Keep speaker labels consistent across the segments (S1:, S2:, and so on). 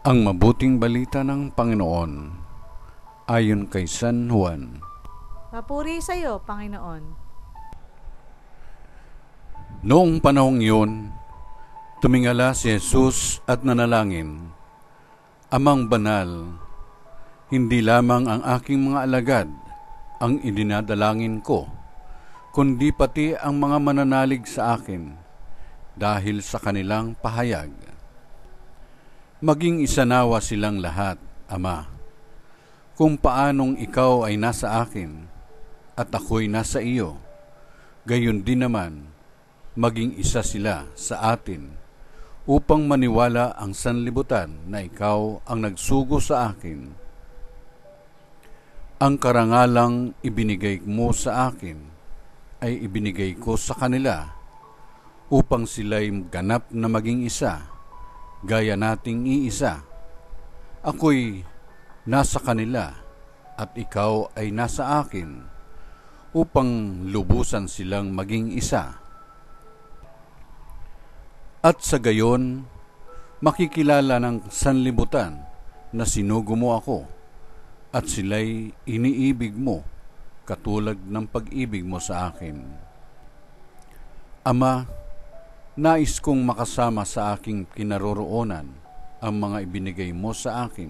S1: Ang mabuting balita ng Panginoon ayon kay San Juan.
S2: Papuri sa iyo, Panginoon.
S1: Noong panahong iyon, tumingala si Jesus at nanalangin, Amang banal, hindi lamang ang aking mga alagad ang idinadalangin ko, kundi pati ang mga mananalig sa akin dahil sa kanilang pahayag. Maging isa nawa silang lahat, Ama, kung paanong ikaw ay nasa akin at ako'y nasa iyo, gayon din naman maging isa sila sa atin upang maniwala ang sanlibutan na ikaw ang nagsugo sa akin. Ang karangalang ibinigay mo sa akin ay ibinigay ko sa kanila upang sila'y ganap na maging isa, gaya nating iisa. Ako'y nasa kanila at ikaw ay nasa akin upang lubusan silang maging isa. At sa gayon, makikilala ng sanlibutan na sinugo mo ako at sila'y iniibig mo katulad ng pag-ibig mo sa akin. Ama, nais kong makasama sa aking kinaroroonan ang mga ibinigay mo sa akin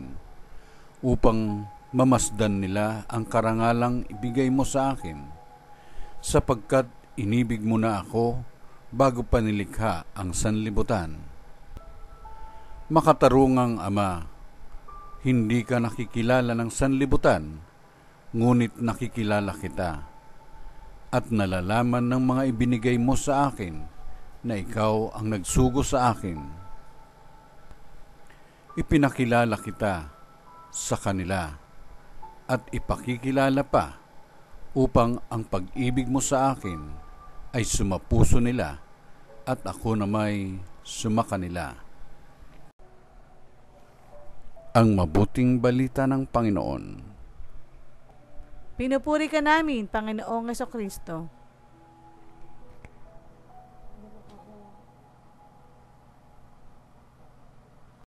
S1: upang mamasdan nila ang karangalang ibigay mo sa akin, sapagkat inibig mo na ako bago pa nilikha ang sanlibutan. Makatarungang Ama, hindi ka nakikilala ng sanlibutan, ngunit nakikilala kita, at nalalaman ng mga ibinigay mo sa akin na ikaw ang nagsugo sa akin. Ipinakilala kita sa kanila at ipakikilala pa upang ang pag-ibig mo sa akin ay sumapuso nila at ako na may sumakanila. Ang mabuting balita ng Panginoon.
S2: Pinupuri ka namin, Panginoong Jesucristo.